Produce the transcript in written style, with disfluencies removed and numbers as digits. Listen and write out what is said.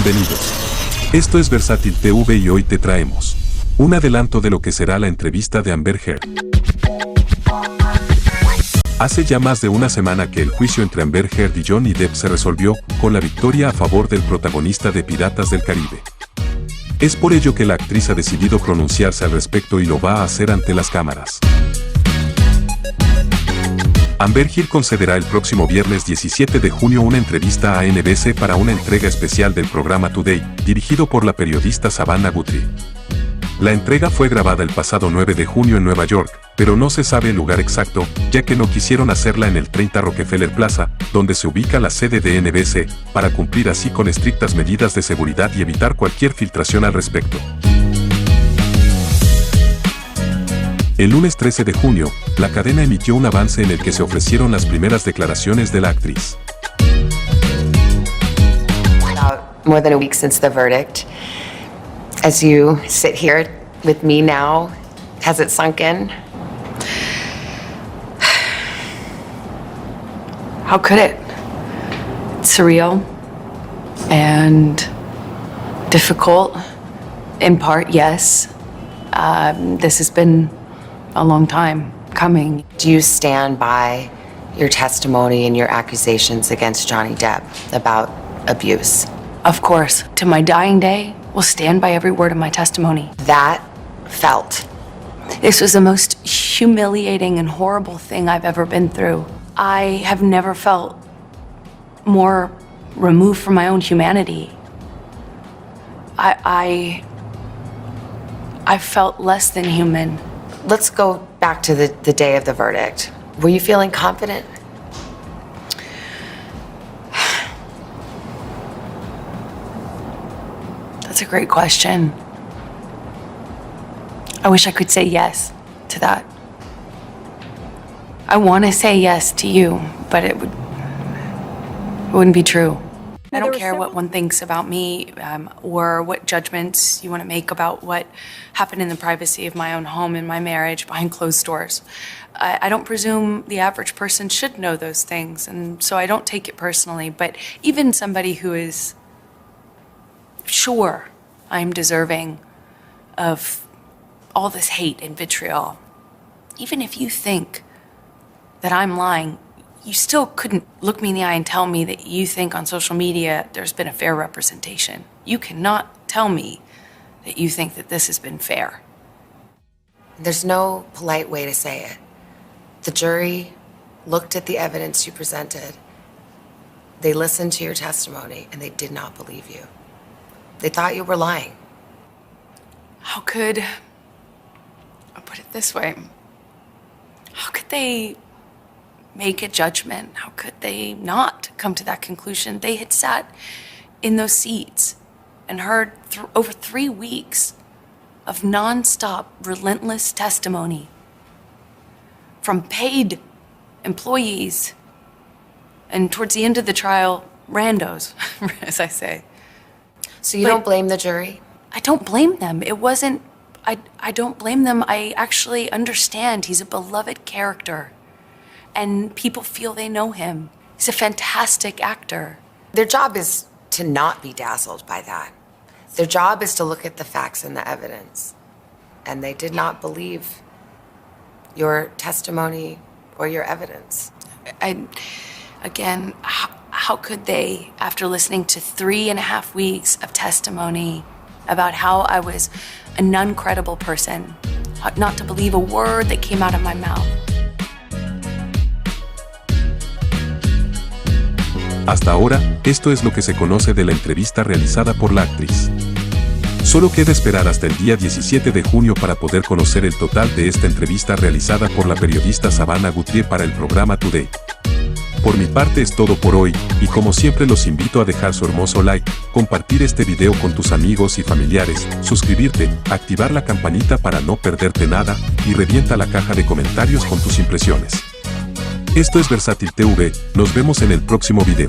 Bienvenidos. Esto es Versátil TV y hoy te traemos un adelanto de lo que será la entrevista de Amber Heard. Hace ya más de una semana que el juicio entre Amber Heard y Johnny Depp se resolvió, con la victoria a favor del protagonista de Piratas del Caribe. Es por ello que la actriz ha decidido pronunciarse al respecto y lo va a hacer ante las cámaras. Amber Heard concederá el próximo viernes 17 de junio una entrevista a NBC para una entrega especial del programa Today, dirigido por la periodista Savannah Guthrie. La entrega fue grabada el pasado 9 de junio en Nueva York, pero no se sabe el lugar exacto, ya que no quisieron hacerla en el 30 Rockefeller Plaza, donde se ubica la sede de NBC, para cumplir así con estrictas medidas de seguridad y evitar cualquier filtración al respecto. El lunes 13 de junio, la cadena emitió un avance en el que se ofrecieron las primeras declaraciones de la actriz. More than a week since the verdict. As you sit here with me now, has it sunk in? How could it? It's surreal and difficult. In part, yes. This has been a long time coming. Do you stand by your testimony and your accusations against Johnny Depp about abuse? Of course, to my dying day, will stand by every word of my testimony. That felt. This was the most humiliating and horrible thing I've ever been through. I have never felt more removed from my own humanity. I felt less than human. Let's go back to the day of the verdict. Were you feeling confident? That's a great question. I wish I could say yes to that. I want to say yes to you, but it wouldn't be true. I don't care what one thinks about me or what judgments you want to make about what happened in the privacy of my own home and my marriage behind closed doors. I don't presume the average person should know those things, and so I don't take it personally. But even somebody who is sure I'm deserving of all this hate and vitriol, even if you think that I'm lying, you still couldn't look me in the eye and tell me that you think on social media there's been a fair representation. You cannot tell me that you think that this has been fair. There's no polite way to say it. The jury looked at the evidence you presented. They listened to your testimony, and they did not believe you. They thought you were lying. How could, I'll put it this way, how could they make a judgment? How could they not come to that conclusion? They had sat in those seats and heard over 3 weeks of nonstop, relentless testimony from paid employees and, towards the end of the trial, randos, as I say. So you don't blame the jury? I don't blame them. It wasn't, I don't blame them. I actually understand he's a beloved character and people feel they know him. He's a fantastic actor. Their job is to not be dazzled by that. Their job is to look at the facts and the evidence. And they did not believe your testimony or your evidence. Again, how could they, after listening to 3.5 weeks of testimony about how I was a non-credible person, not to believe a word that came out of my mouth? Hasta ahora, esto es lo que se conoce de la entrevista realizada por la actriz. Solo queda esperar hasta el día 17 de junio para poder conocer el total de esta entrevista realizada por la periodista Savannah Guthrie para el programa Today. Por mi parte es todo por hoy, y como siempre los invito a dejar su hermoso like, compartir este video con tus amigos y familiares, suscribirte, activar la campanita para no perderte nada, y revienta la caja de comentarios con tus impresiones. Esto es Versátil TV, nos vemos en el próximo video.